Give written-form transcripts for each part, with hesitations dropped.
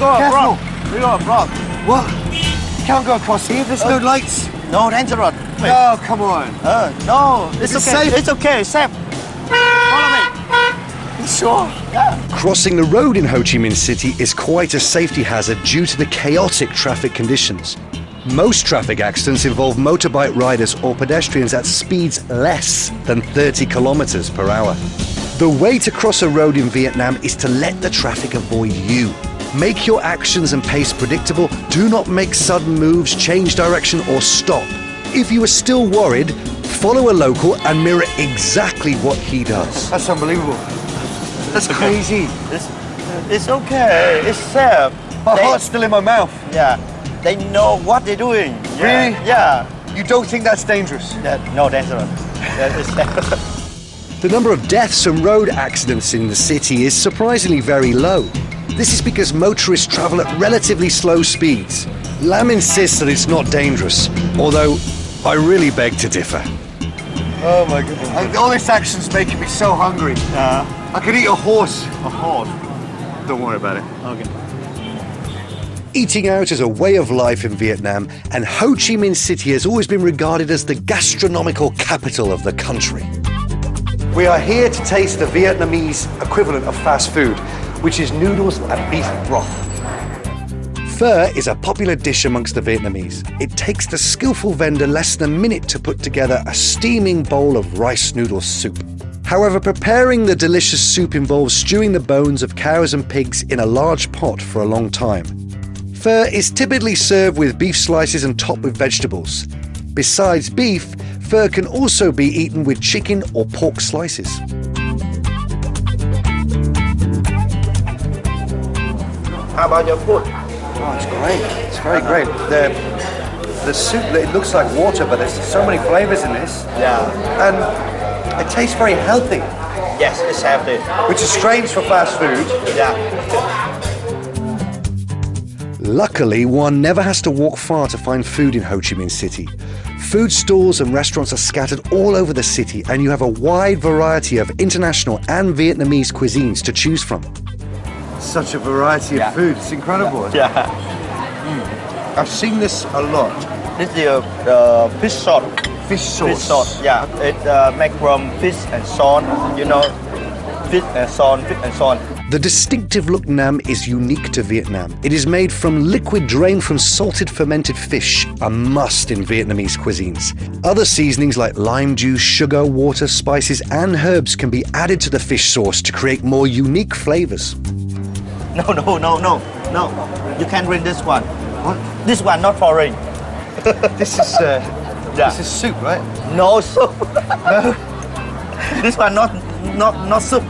Go Careful. abroad. We go abroad. What? You can't go across here, there's no lights. No, dangerous. No, come on. No, it's Is it okay. safe? It's okay, safe. Follow me. Sure. Yeah. Crossing the road in Ho Chi Minh City is quite a safety hazard due to the chaotic traffic conditions. Most traffic accidents involve motorbike riders or pedestrians at speeds less than 30 kilometers per hour. The way to cross a road in Vietnam is to let the traffic avoid you. Make your actions and pace predictable. Do not make sudden moves, change direction, or stop. If you are still worried, follow a local and mirror exactly what he does. That's unbelievable. That's crazy. It's okay. It's safe. My heart's still in my mouth. Yeah. They know what they're doing. Yeah. Really? Yeah. You don't think that's dangerous? No, dangerous. It's safe. The number of deaths and road accidents in the city is surprisingly very low. This is because motorists travel at relatively slow speeds. Lam insists that it's not dangerous, although I really beg to differ. Oh my goodness. All this action's making me so hungry. I could eat a horse. A horse. Don't worry about it. Okay. Eating out is a way of life in Vietnam, and Ho Chi Minh City has always been regarded as the gastronomical capital of the country. We are here to taste the Vietnamese equivalent of fast food, which is noodles and beef broth. Pho is a popular dish amongst the Vietnamese. It takes the skillful vendor less than a minute to put together a steaming bowl of rice noodle soup. However, preparing the delicious soup involves stewing the bones of cows and pigs in a large pot for a long time. Pho is typically served with beef slices and topped with vegetables. Besides beef, pho can also be eaten with chicken or pork slices. How about your food? Oh, it's great. It's very great. The soup, it looks like water, but there's so many flavors in this. Yeah. And it tastes very healthy, Yes, it's healthy. which is strange for fast food. Yeah. Luckily, one never has to walk far to find food in Ho Chi Minh City. Food stalls and restaurants are scattered all over the city, and you have a wide variety of international and Vietnamese cuisines to choose from. Such a variety of food. It's incredible. Yeah. I've seen this a lot. This is fish sauce. Fish sauce. Fish sauce. Yeah. It made from fish and salt. You know, fish and salt, fish and salt. The distinctive look nam is unique to Vietnam. It is made from liquid drained from salted fermented fish, a must in Vietnamese cuisines. Other seasonings like lime juice, sugar, water, spices and herbs can be added to the fish sauce to create more unique flavors. No. You can't drink this one. What? This one not foreign. This is this is soup, right? No soup. No. This one not soup.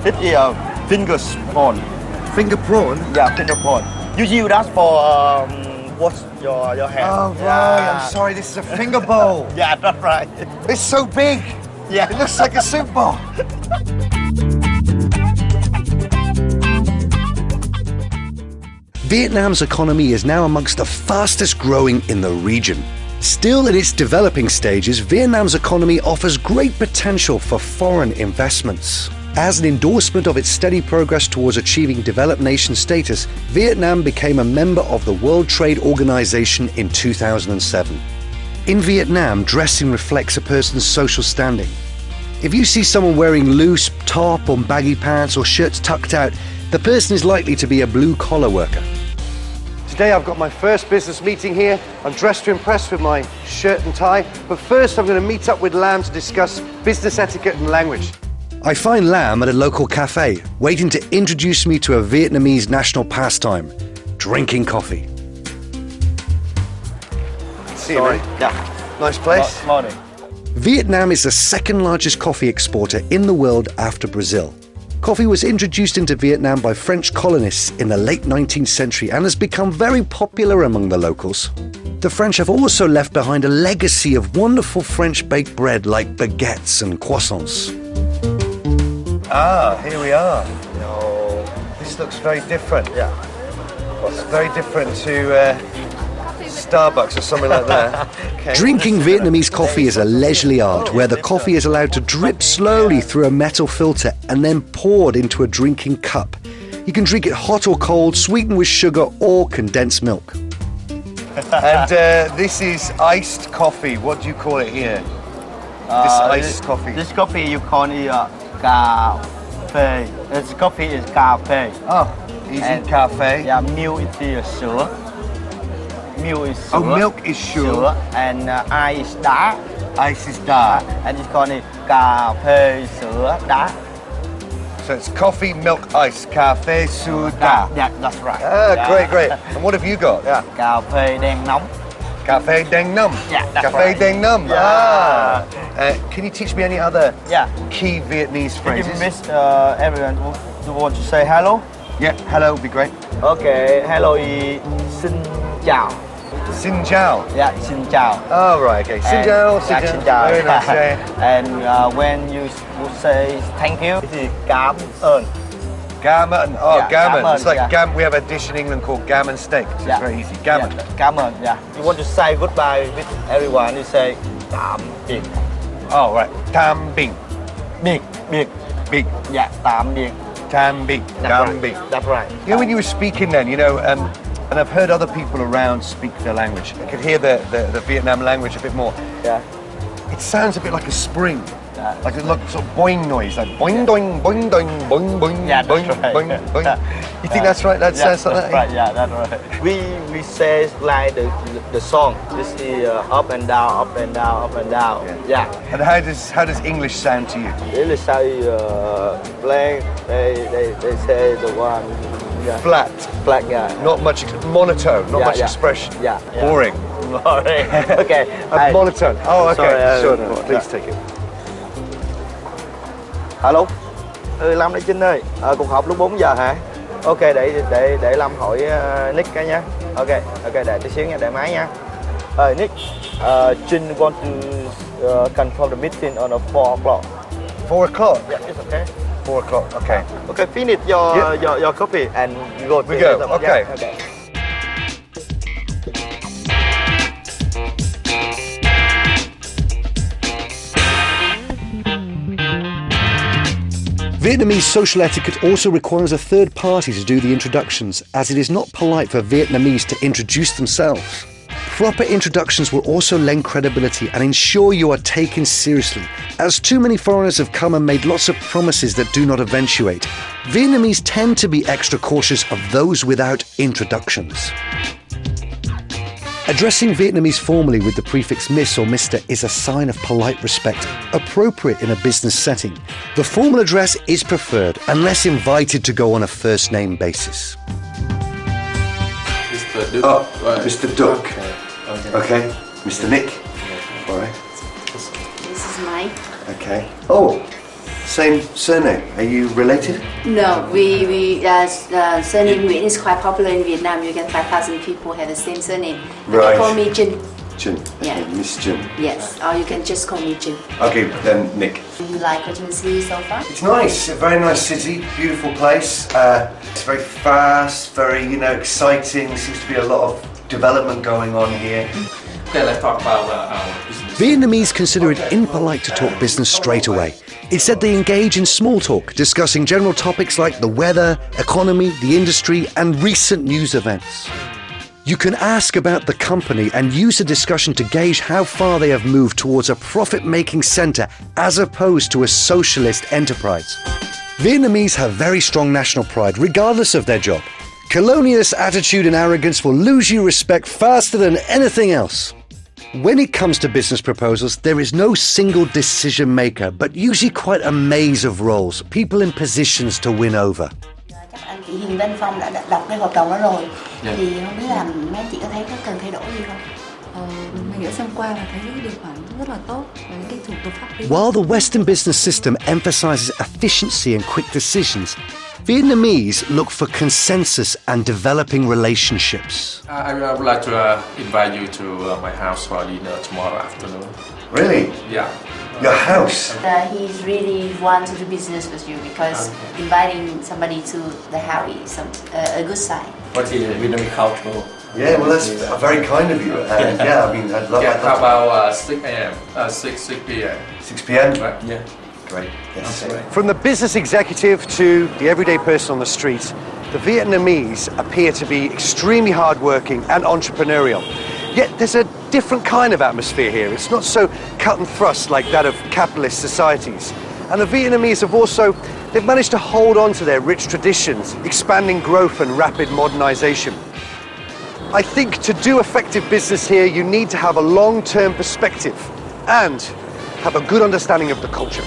It is finger prawn. Finger prawn? Yeah, finger prawn. You use that for wash your hands. Oh, right. Yeah. I'm sorry. This is a finger bowl. Yeah, that's right. It's so big. Yeah. It looks like a soup bowl. Vietnam's economy is now amongst the fastest growing in the region. Still in its developing stages, Vietnam's economy offers great potential for foreign investments. As an endorsement of its steady progress towards achieving developed nation status, Vietnam became a member of the World Trade Organization in 2007. In Vietnam, dressing reflects a person's social standing. If you see someone wearing loose top or baggy pants or shirts tucked out, the person is likely to be a blue-collar worker. Today I've got my first business meeting here. I'm dressed to impress with my shirt and tie, but first I'm going to meet up with Lam to discuss business etiquette and language. I find Lam at a local cafe, waiting to introduce me to a Vietnamese national pastime, drinking coffee. See you, mate. Yeah. Nice place. Morning. Vietnam is the second largest coffee exporter in the world after Brazil. Coffee was introduced into Vietnam by French colonists in the late 19th century and has become very popular among the locals. The French have also left behind a legacy of wonderful French baked bread like baguettes and croissants. Ah, here we are. Oh, this looks very different. Yeah. It's very different to Starbucks or something like that. Okay. Drinking Vietnamese coffee is a leisurely art where the coffee is allowed to drip slowly through a metal filter and then poured into a drinking cup. You can drink it hot or cold, sweetened with sugar or condensed milk. And this is iced coffee. What do you call it here? This iced coffee. This coffee you call it cafe. This coffee is cafe. Oh, easy cafe. Yeah, milk is sữa. Milk is sữa. Oh, milk is sure. And ice is đá. Ice is dark. And it's called cà phê sữa đá. So it's coffee, milk, ice, cafe, soda. Yeah, that's right. Ah, Yeah. great, great. And what have you got? Yeah. Cà phê đen nóng. Cafe Deng Num. Yeah, that's Cafe right. Deng Num. Yeah. Ah. Can you teach me any other Yeah. key Vietnamese If phrases? you miss everyone who want to say hello. Yeah, hello would be great. Okay, hello is xin chào. Xin chào. Yeah, xin chào. Oh, right, okay. Xin chào, xin Yeah, chào. xin chào. Very nice, yeah. And when you would say thank you, thì cảm ơn. Gammon. Oh, Yeah, gammon. gammon, It's like yeah. we have a dish in England called gammon steak. So Yeah. it's very easy. Gammon. Yeah, cảm ơn. Yeah. You want to say goodbye with everyone, you say tạm biệt. Oh, right. Tam bing. Biệt, biệt. Big. Yeah, tạm biệt. Tam bing. That's Tam right. bing. That's right. You know, when you were speaking then, and I've heard other people around speak the language. I could hear the Vietnam language a bit more. Yeah. It sounds a bit like a spring. Yeah. Like a sort of boing noise, like boing doing, boing doing, boing boing, Yeah, boing that's right. boing boing. Yeah. You think that's right? That sounds like that's that. right. Yeah, that's right. We say like the song. This is up and down, up and down, up and down. Yeah. And how does English sound to you? They say blank. They say the one. Yeah. Flat, Black. Yeah. not much monotone, not Yeah, much yeah. expression. Yeah, yeah. Boring. Boring. Okay. Monotone. Oh, okay. Sorry, Sure. No, please take it. Alo. Lâm đây Trinh ơi. Cuộc họp lúc 4 giờ hả? Ok, để Lâm hỏi Nick cái nha. Ok, để tí xíu nha, để máy nha. Nick, Trinh want to confirm the meeting on 4 o'clock. 4 o'clock. Yeah, it's okay. 4 o'clock. Okay. Okay, finish your coffee and we go. We go, okay. Yeah, okay. Vietnamese social etiquette also requires a third party to do the introductions, as it is not polite for Vietnamese to introduce themselves. Proper introductions will also lend credibility and ensure you are taken seriously, as too many foreigners have come and made lots of promises that do not eventuate. Vietnamese tend to be extra cautious of those without introductions. Addressing Vietnamese formally with the prefix Miss or Mr. is a sign of polite respect, appropriate in a business setting. The formal address is preferred unless invited to go on a first name basis. Mr. Duke. Oh, Right. Mr. Duck. Okay. Okay. Mr. Nick. All right. This is Mike. Okay. Oh, same surname. Are you related? No, surname Nguyen is quite popular in Vietnam. You get 5,000 people have the same surname. Right. They call me Jin. Jin. Yeah. Okay, Miss Jin. Yes, or you can just call me Jin. Okay, then Nick. You like what you see so far? It's nice, a very nice city, beautiful place. It's very fast, very, exciting. There seems to be a lot of development going on here. Okay, let's talk about our business. Vietnamese consider it impolite to talk business straight away. Instead, they engage in small talk, discussing general topics like the weather, economy, the industry, and recent news events. You can ask about the company and use the discussion to gauge how far they have moved towards a profit-making centre as opposed to a socialist enterprise. Vietnamese have very strong national pride, regardless of their job. Colonialist attitude and arrogance will lose you respect faster than anything else. When it comes to business proposals, there is no single decision maker, but usually quite a maze of roles, people in positions to win over. Chắc anh chị Hiền bên Phong đã đọc cái hợp đồng đó rồi. Dạ. Thì không biết là mấy anh chị có thấy có cần thay đổi gì không? Mình đã xem qua và thấy những điều khoản rất là tốt và những cái thủ tục pháp lý. While the Western business system emphasizes efficiency and quick decisions, Vietnamese look for consensus and developing relationships. I would like to invite you to my house for dinner tomorrow afternoon. Really? Yeah. Your house? He's really want to do business with you because inviting somebody to the house is a good sign. What is Vietnamese culture? Yeah, well, that's very kind of you. Yeah, I mean, I'd love Yeah, how that. about 6 a.m., 6 p.m.? 6 p.m.? Right, yeah. Great. Yes. Okay. From the business executive to the everyday person on the street, The Vietnamese appear to be extremely hardworking and entrepreneurial. Yet there's a different kind of atmosphere here. It's not so cut and thrust like that of capitalist societies. And the Vietnamese they've managed to hold on to their rich traditions, expanding growth and rapid modernization. I think to do effective business here, you need to have a long-term perspective and have a good understanding of the culture.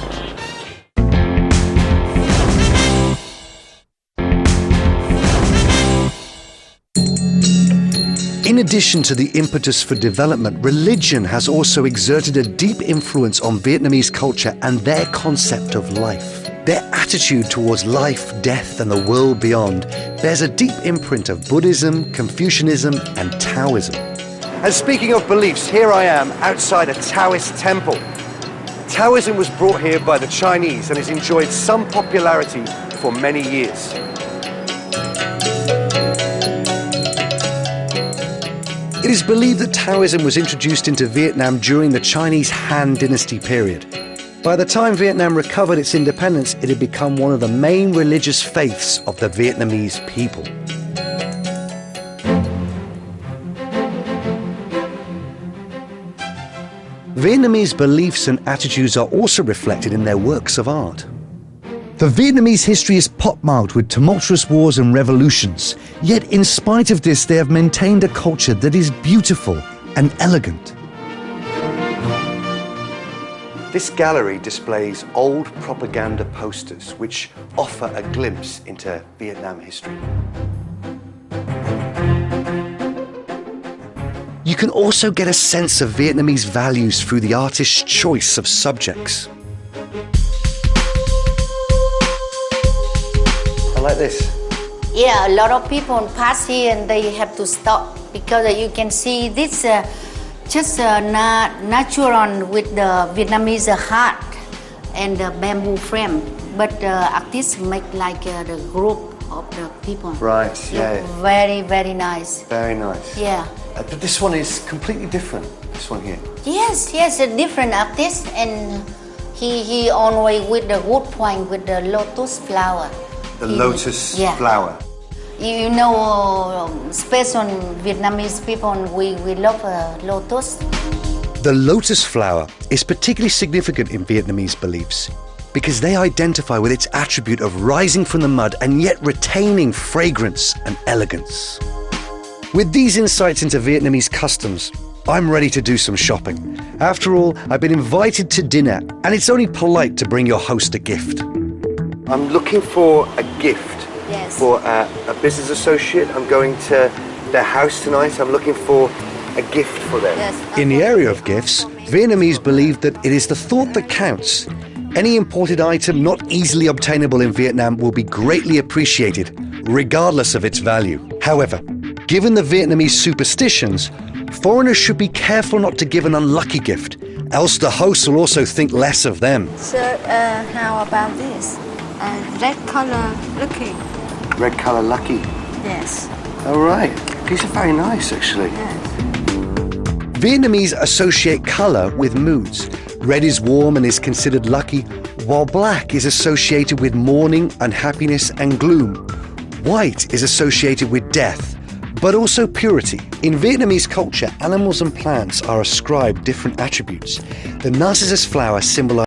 In addition to the impetus for development, religion has also exerted a deep influence on Vietnamese culture and their concept of life. Their attitude towards life, death, and the world beyond bears a deep imprint of Buddhism, Confucianism, and Taoism. And speaking of beliefs, here I am outside a Taoist temple. Taoism was brought here by the Chinese and has enjoyed some popularity for many years. It is believed that Taoism was introduced into Vietnam during the Chinese Han Dynasty period. By the time Vietnam recovered its independence, it had become one of the main religious faiths of the Vietnamese people. Vietnamese beliefs and attitudes are also reflected in their works of art. The Vietnamese history is pockmarked with tumultuous wars and revolutions, yet in spite of this they have maintained a culture that is beautiful and elegant. This gallery displays old propaganda posters which offer a glimpse into Vietnam history. You can also get a sense of Vietnamese values through the artist's choice of subjects. I like this. Yeah, a lot of people pass here and they have to stop because you can see this just natural with the Vietnamese heart and the bamboo frame. But the artists make like the group of the people. Right, yeah. Very, very nice. Very nice. Yeah. But this one is completely different, this one here. Yes, a different artist, and he always with the wood point with the lotus flower. The lotus flower. You know, special Vietnamese people, we love lotus. The lotus flower is particularly significant in Vietnamese beliefs because they identify with its attribute of rising from the mud and yet retaining fragrance and elegance. With these insights into Vietnamese customs, I'm ready to do some shopping. After all, I've been invited to dinner, and it's only polite to bring your host a gift. I'm looking for a gift for a business associate. I'm going to their house tonight. I'm looking for a gift for them. Yes. In the area of gifts, Vietnamese believe that it is the thought that counts. Any imported item not easily obtainable in Vietnam will be greatly appreciated, regardless of its value. However, given the Vietnamese superstitions, foreigners should be careful not to give an unlucky gift, else the hosts will also think less of them. Sir, how about this? Red color lucky. Red colour lucky. Yes. All right. These are very nice, actually. Yes. Vietnamese associate color with moods. Red is warm and is considered lucky, while black is associated with mourning, unhappiness, and gloom. White is associated with death, but also purity. In Vietnamese culture, animals and plants are ascribed different attributes. The narcissus flower symbolizes